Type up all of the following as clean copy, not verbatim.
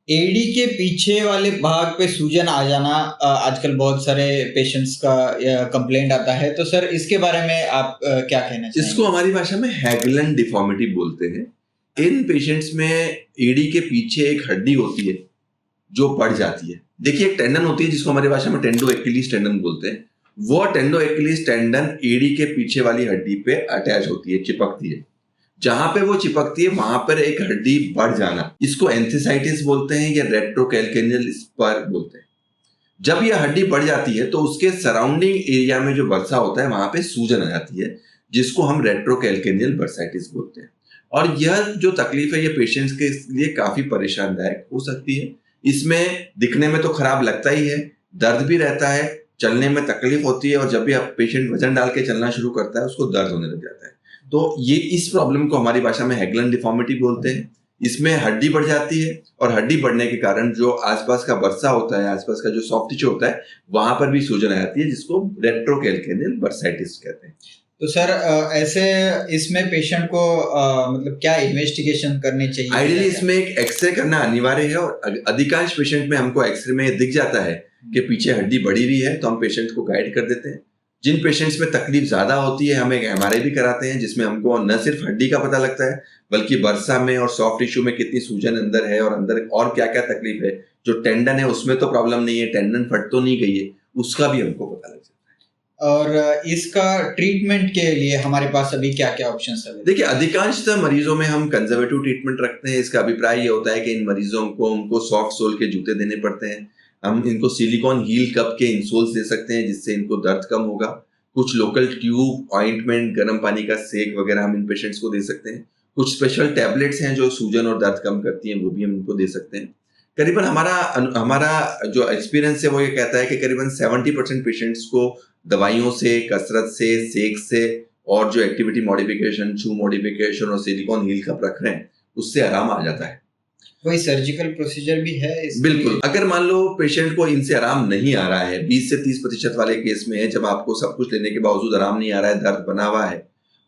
AD के पीछे वाले भाग पे सूजन आ जाना आजकल बहुत सारे पेशेंट्स का कंप्लेंट आता है, तो सर इसके बारे में आप क्या कहना इसको चाहेंगे? हमारी भाषा में हैगलन डिफॉर्मिटी बोलते हैं। इन पेशेंट्स में एडी के पीछे एक हड्डी होती है जो बढ़ जाती है। देखिए, एक टेंडन होती है जिसको हमारी भाषा में टेंडो एक्किलीज टेंडन बोलते हैं। वो टेंडो एक्किलीज टेंडन एडी के पीछे वाली हड्डी पे अटैच होती है, चिपकती है। जहां पे वो चिपकती है वहां पर एक हड्डी बढ़ जाना, इसको एंथेसाइटिस बोलते हैं या रेट्रोकैल्केनियल स्पर बोलते हैं। जब यह हड्डी बढ़ जाती है तो उसके सराउंडिंग एरिया में जो बर्सा होता है वहां पे सूजन आ जाती है, जिसको हम रेट्रोकैल्केनियल बर्साइटिस बोलते हैं। और यह जो तकलीफ है ये पेशेंट्स के लिए काफी परेशानदायक हो सकती है। इसमें दिखने में तो खराब लगता ही है, दर्द भी रहता है, चलने में तकलीफ होती है, और जब भी आप पेशेंट वजन डाल के चलना शुरू करता है उसको दर्द होने लग जाता है। तो ये इस प्रॉब्लम को हमारी भाषा में हैगलन डिफॉर्मिटी बोलते हैं। इसमें हड्डी बढ़ जाती है और हड्डी बढ़ने के कारण जो आसपास का बर्सा होता है, आसपास का जो सॉफ्ट टिश्यू होता है, वहां पर भी सूजन आ जाती है, जिसको रेट्रोकैल्केनियल बर्साइटिस कहते हैं। तो सर ऐसे इसमें पेशेंट को मतलब क्या इन्वेस्टिगेशन करनी चाहिए? आइडियली इसमें एक एक्सरे करना अनिवार्य है, और अधिकांश पेशेंट में हमको एक्सरे में दिख जाता है कि पीछे हड्डी बढ़ी हुई है, तो हम पेशेंट को गाइड कर देते हैं। जिन पेशेंट्स में तकलीफ ज्यादा होती है हम एक एमआरआई भी कराते हैं, जिसमें हमको न सिर्फ हड्डी का पता लगता है बल्कि बर्सा में और सॉफ्ट टिश्यू में कितनी सूजन अंदर है और अंदर और क्या क्या तकलीफ है। जो टेंडन है उसमें तो प्रॉब्लम नहीं है, टेंडन फट तो नहीं गई है, उसका भी हमको पता लग जाता है। और इसका ट्रीटमेंट के लिए हमारे पास अभी क्या क्या ऑप्शंस है? देखिए, अधिकांशतः मरीजों में हम कंजर्वेटिव ट्रीटमेंट रखते हैं। इसका अभिप्राय ये होता है कि इन मरीजों को उनको सॉफ्ट सोल के जूते देने पड़ते हैं। हम इनको सिलिकॉन हील कप के इंसोल्स दे सकते हैं, जिससे इनको दर्द कम होगा। कुछ लोकल ट्यूब, ऑइंटमेंट, गर्म पानी का सेक वगैरह हम इन पेशेंट्स को दे सकते हैं। कुछ स्पेशल टैबलेट्स हैं जो सूजन और दर्द कम करती हैं, वो भी हम इनको दे सकते हैं। करीबन हमारा जो एक्सपीरियंस है वो ये कहता है कि करीबन 70% पेशेंट्स को दवाइयों से, कसरत से, सेक से और जो एक्टिविटी मॉडिफिकेशन, शू मॉडिफिकेशन और सिलिकॉन हील कप रख रहे हैं उससे आराम आ जाता है। कोई सर्जिकल प्रोसीजर भी है इसके बिल्कुल। लिए? अगर मान लो पेशेंट को इनसे आराम नहीं आ रहा है, 20 से 30% वाले केस में है, जब आपको सब कुछ लेने के बावजूद आराम नहीं आ रहा है, दर्द बना हुआ है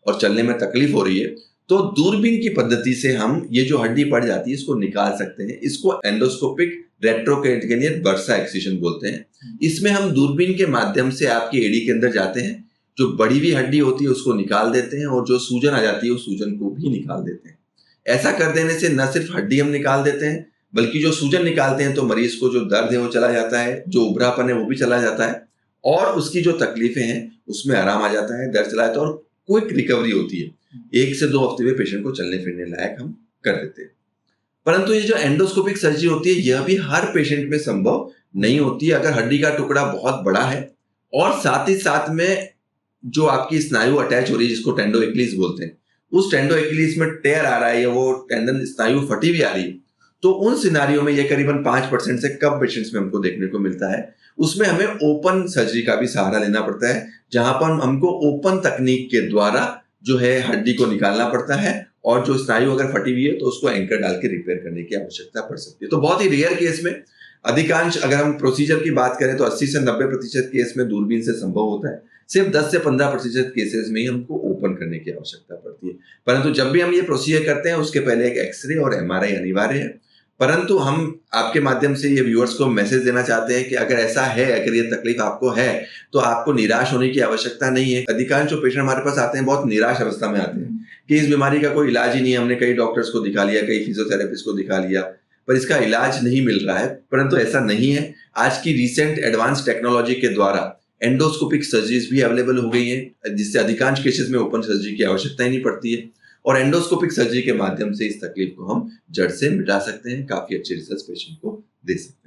और चलने में तकलीफ हो रही है, तो दूरबीन की पद्धति से हम ये जो हड्डी पड़ जाती है इसको निकाल सकते हैं। इसको एंडोस्कोपिक रेट्रोकैल्केनियल बर्सा एक्सिशन बोलते हैं। इसमें हम दूरबीन के माध्यम से आपकी एडी के अंदर जाते हैं, जो बढ़ी हुई हड्डी होती है उसको निकाल देते हैं, और जो सूजन आ जाती है उस सूजन को भी निकाल देते हैं। ऐसा कर देने से न सिर्फ हड्डी हम निकाल देते हैं, बल्कि जो सूजन निकालते हैं तो मरीज को जो दर्द है वो चला जाता है, जो उभरापन है वो भी चला जाता है, और उसकी जो तकलीफें हैं उसमें आराम आ जाता है, दर्द चला जाता है और क्विक रिकवरी होती है। 1 से 2 हफ्ते में पेशेंट को चलने फिरने लायक हम कर देते हैं। परंतु ये जो एंडोस्कोपिक सर्जरी होती है यह भी हर पेशेंट में संभव नहीं होती है। अगर हड्डी का टुकड़ा बहुत बड़ा है और साथ ही साथ में जो आपकी स्नायु अटैच हो रही है, जिसको टेंडो एक्किलीज बोलते हैं, उस टेंडो एक्किलीज में टेयर आ रहा है या वो टेंडन स्नायु फटी हुई आ रही है, तो उन सिनारियों में ये करीबन 5% से कम पेशेंट्स में हमको देखने को मिलता है। उसमें हमें ओपन सर्जरी का भी सहारा लेना पड़ता है, जहां पर हमको ओपन तकनीक के द्वारा जो है हड्डी को निकालना पड़ता है, और जो स्नायु अगर फटी हुई है तो उसको एंकर डाल के रिपेयर करने की आवश्यकता पड़ सकती है। तो बहुत ही रेयर केस में, अधिकांश अगर हम प्रोसीजर की बात करें तो 80 से 90% केस में दूरबीन से संभव होता है। सिर्फ 10 से 15% केसेस में ही हमको ओपन करने की आवश्यकता पड़ती है। परंतु जब भी हम ये प्रोसीजर करते हैं उसके पहले एक एक्सरे और एमआरआई अनिवार्य है। परंतु हम आपके माध्यम से ये व्यूअर्स को मैसेज देना चाहते हैं कि अगर ऐसा है, अगर ये तकलीफ आपको है, तो आपको निराश होने की आवश्यकता नहीं है। अधिकांश जो पेशेंट हमारे पास आते हैं बहुत निराश अवस्था में आते हैं कि इस बीमारी का कोई इलाज ही नहीं है। हमने कई डॉक्टर्स को दिखा लिया, कई फिजियोथेरेपिस्ट को दिखा लिया, पर इसका इलाज नहीं मिल रहा है। परंतु ऐसा नहीं है। आज की रिसेंट एडवांस टेक्नोलॉजी के द्वारा एंडोस्कोपिक सर्जरीज भी अवेलेबल हो गई हैं, जिससे अधिकांश केसेस में ओपन सर्जरी की आवश्यकता ही नहीं पड़ती है, और एंडोस्कोपिक सर्जरी के माध्यम से इस तकलीफ को हम जड़ से मिटा सकते हैं, काफी अच्छे रिजल्ट पेशेंट को दे सकते हैं।